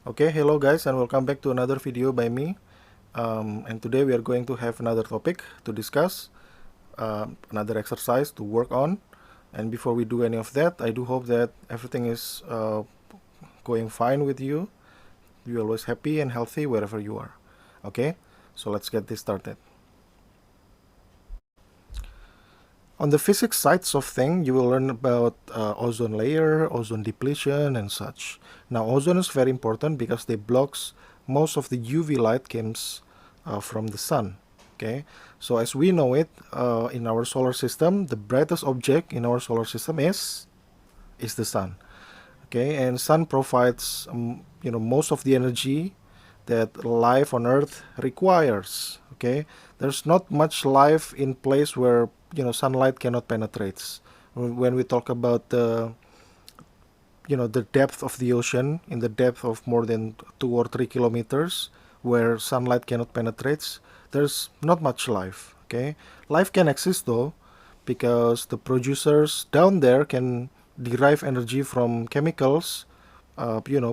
Okay, hello guys, and welcome back to another video by me. And today we are going to have another topic to discuss, another exercise to work on. And before we do any of that, I do hope that everything is going fine with you. You're always happy and healthy wherever you are. Okay, so let's get this started. On the physics sides of things, you will learn about ozone layer, ozone depletion, and such. Now, ozone is very important because they blocks most of the UV light comes from the sun. Okay, so as we know it, in our solar system, the brightest object in our solar system is the sun. Okay, and sun provides most of the energy that life on Earth requires. Okay, there's not much life in place where sunlight cannot penetrate. When we talk about the depth of the ocean, in the depth of more than 2 or 3 kilometers, where sunlight cannot penetrate, there's not much life. Okay, life can exist though, because the producers down there can derive energy from chemicals,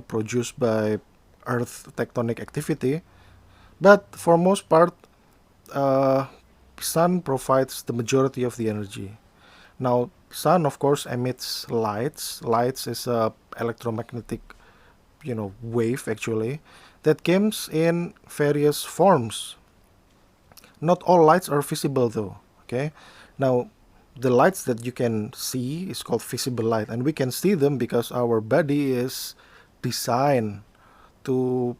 produced by Earth tectonic activity. But for most part, sun provides the majority of the energy. Now, sun of course emits lights. Lights is a electromagnetic, wave actually that comes in various forms. Not all lights are visible though. Okay, now the lights that you can see is called visible light, and we can see them because our body is designed to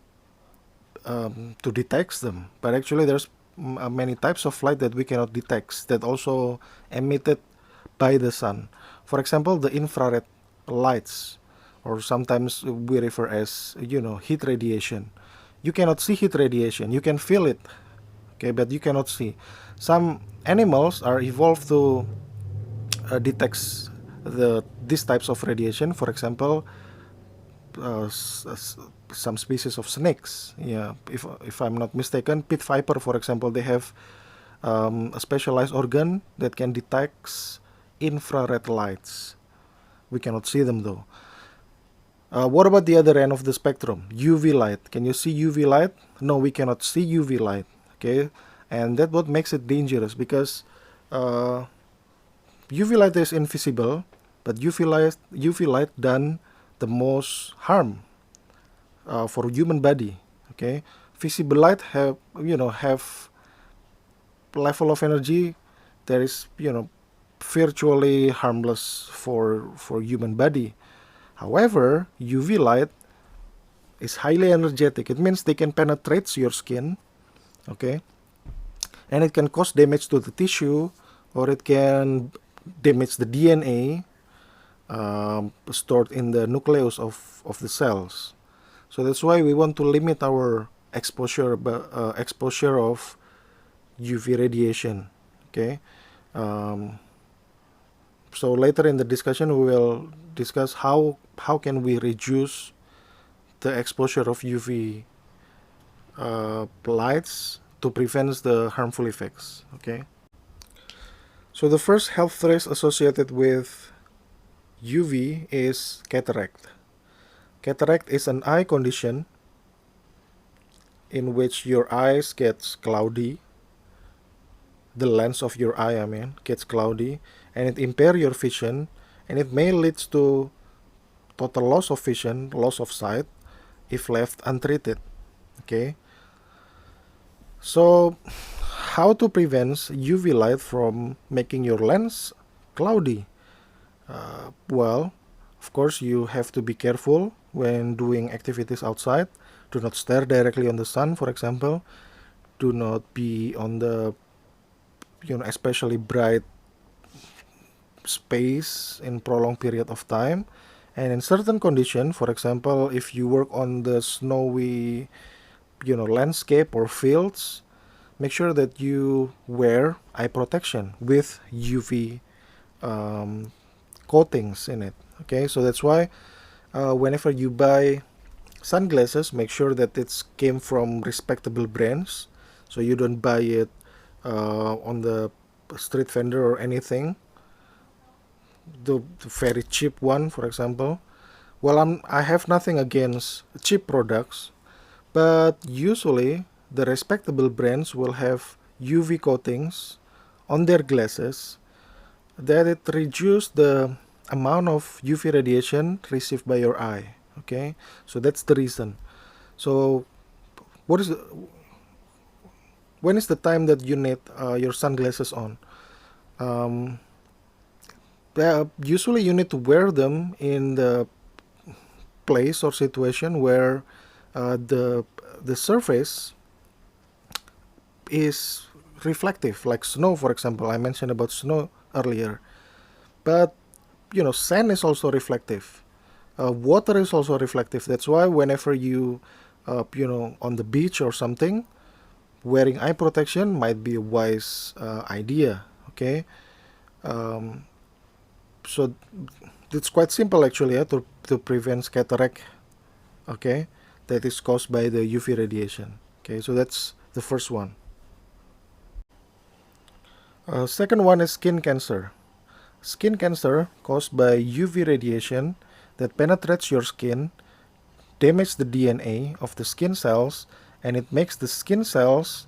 detect them. But actually there's many types of light that we cannot detect that also emitted by the sun. For example, the infrared lights, or sometimes we refer as heat radiation. You cannot see heat radiation, you can feel it, okay, but you cannot see. Some animals are evolved to detect these types of radiation. For example, some species of snakes. Yeah, if I'm not mistaken, pit viper, for example, they have a specialized organ that can detect infrared lights. We cannot see them though. What about the other end of the spectrum? UV light. Can you see UV light? No, we cannot see UV light. Okay, and that's what makes it dangerous, because UV light is invisible, but UV light done the most harm for human body. Okay, visible light have level of energy that is virtually harmless for human body. However, UV light is highly energetic. It means they can penetrate your skin, okay, and it can cause damage to the tissue, or it can damage the DNA stored in the nucleus of the cells. So that's why we want to limit our exposure of UV radiation. Okay. So later in the discussion, we will discuss how can we reduce the exposure of UV lights to prevent the harmful effects. Okay. So the first health risk associated with UV is cataract. Cataract is an eye condition in which your eyes gets cloudy. The lens of your eye, gets cloudy, and it impair your vision, and it may lead to total loss of vision, loss of sight, if left untreated. Okay. So, how to prevent UV light from making your lens cloudy? Well, of course, you have to be careful when doing activities outside. Do not stare directly on the sun, for example. Do not be on the especially bright space in prolonged period of time. And in certain condition, for example, if you work on the snowy landscape or fields, make sure that you wear eye protection with UV coatings in it. Okay, so that's why whenever you buy sunglasses, make sure that it's came from respectable brands, so you don't buy it on the street vendor or anything, the very cheap one, for example. Well, I have nothing against cheap products, but usually the respectable brands will have UV coatings on their glasses that it reduce the amount of UV radiation received by your eye. Okay, so that's the reason. So what is when is the time that you need your sunglasses on? Um, Usually you need to wear them in the place or situation where the surface is reflective, like snow, for example. I mentioned about snow earlier, but sand is also reflective. Water is also reflective. That's why whenever on the beach or something, wearing eye protection might be a wise idea. Okay, um, so it's quite simple actually, to prevent cataract. Okay, that is caused by the UV radiation. Okay, so that's the first one. Second one is skin cancer. Skin cancer caused by UV radiation that penetrates your skin, damage the DNA of the skin cells, and it makes the skin cells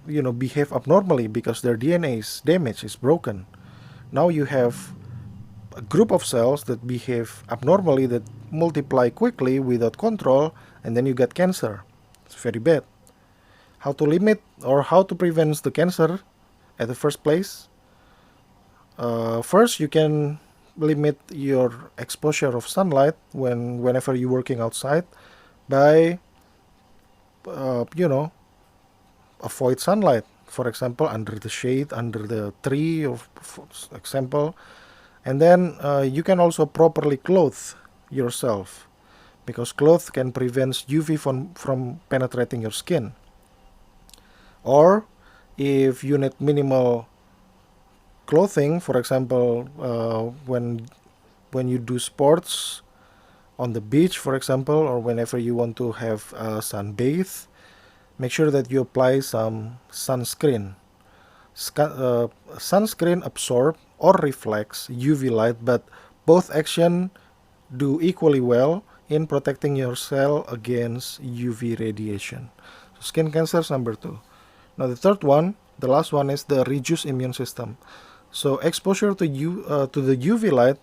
behave abnormally because their DNA is damaged, is broken. Now you have a group of cells that behave abnormally, that multiply quickly without control, and then you get cancer. It's very bad. How to limit or how to prevent the cancer at the first place? First, you can limit your exposure of sunlight whenever you're working outside by uh, you know avoid sunlight. For example, under the shade, under the tree, for example. And then you can also properly clothe yourself, because clothes can prevent UV from penetrating your skin. Or if you need minimal clothing, for example, when you do sports on the beach, for example, or whenever you want to have sunbathe, make sure that you apply some sunscreen. Sunscreen absorb or reflects UV light, but both action do equally well in protecting your cell against UV radiation. So skin cancer is number 2. Now the third one, the last one, is the reduced immune system. So exposure to the UV light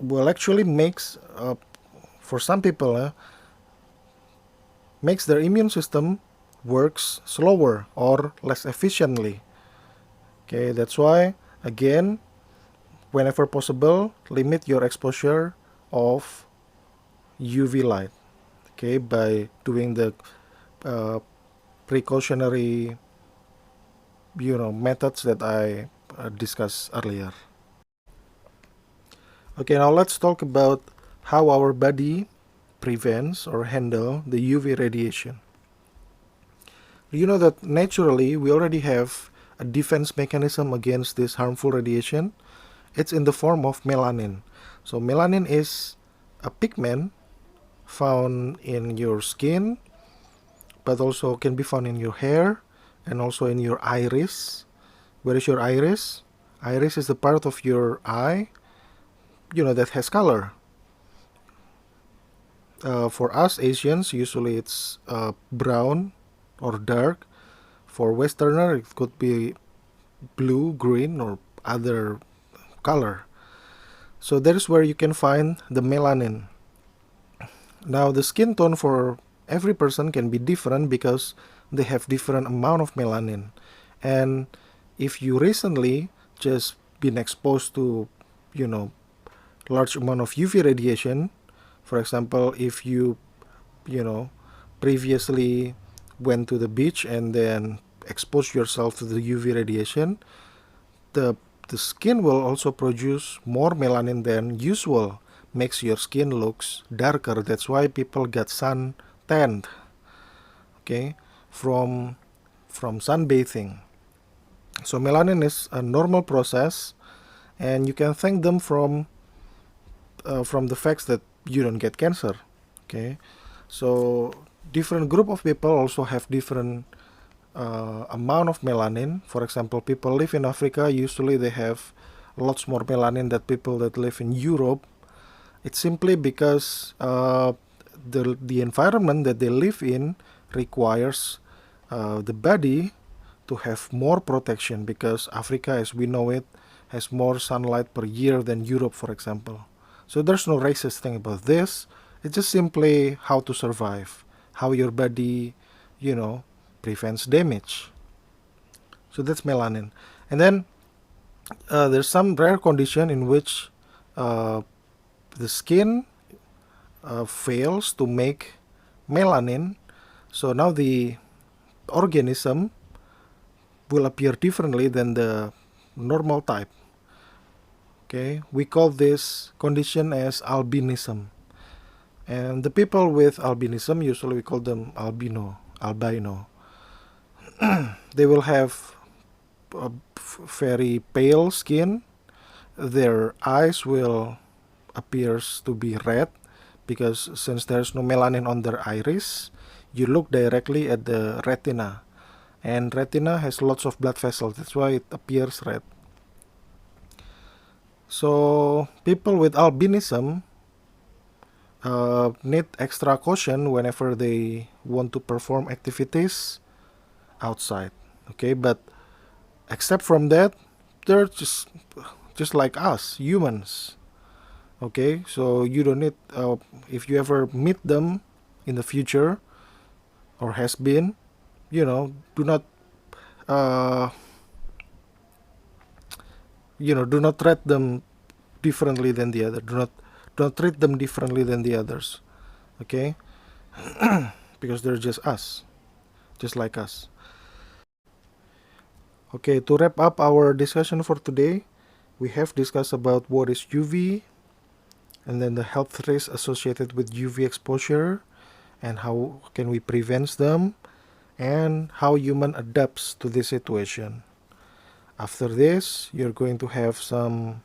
will actually makes for some people makes their immune system works slower or less efficiently. Okay, that's why again, whenever possible, limit your exposure of UV light. Okay, by doing the precautionary methods that I discussed earlier. Okay, now let's talk about how our body prevents or handle the UV radiation. You know that naturally we already have a defense mechanism against this harmful radiation. It's in the form of melanin. So melanin is a pigment found in your skin, but also can be found in your hair and also in your iris. Where is your iris? Iris is the part of your eye, that has color. For us Asians, usually it's brown or dark. For Westerner, it could be blue, green, or other color. So that is where you can find the melanin. Now the skin tone for every person can be different because they have different amount of melanin. And if you recently just been exposed to large amount of UV radiation, for example, if you previously went to the beach and then exposed yourself to the UV radiation, the skin will also produce more melanin than usual, makes your skin looks darker. That's why people get sun tanned, okay, from sunbathing. So melanin is a normal process, and you can thank them from the facts that you don't get cancer. Okay, so different group of people also have different amount of melanin. For example, people live in Africa, usually they have lots more melanin than people that live in Europe. It's simply because the environment that they live in requires the body to have more protection, because Africa, as we know it, has more sunlight per year than Europe, for example. So there's no racist thing about this. It's just simply how to survive, how your body, prevents damage. So that's melanin. And then there's some rare condition in which uh, the skin fails to make melanin. So now the organism will appear differently than the normal type. Okay, we call this condition as albinism. And the people with albinism, usually we call them albino. They will have a very pale skin. Their eyes will appears to be red, because since there's no melanin on their iris, you look directly at the retina, and retina has lots of blood vessels. That's why it appears red. So people with albinism need extra caution whenever they want to perform activities outside. Okay, but except from that, they're just like us humans. Okay, so you don't need, if you ever meet them in the future, or has been, do not uh, do not treat them differently than the other. Do not treat them differently than the others. Okay, because they're just us, just like us. Okay, to wrap up our discussion for today, we have discussed about what is UV, and then the health risks associated with UV exposure, and how can we prevent them, and how human adapts to this situation. After this, you're going to have some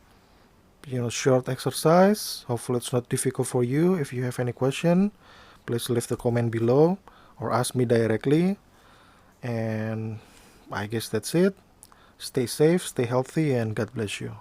short exercise. Hopefully it's not difficult for you. If you have any question, please leave the comment below or ask me directly. And I guess that's it. Stay safe, stay healthy, and God bless you.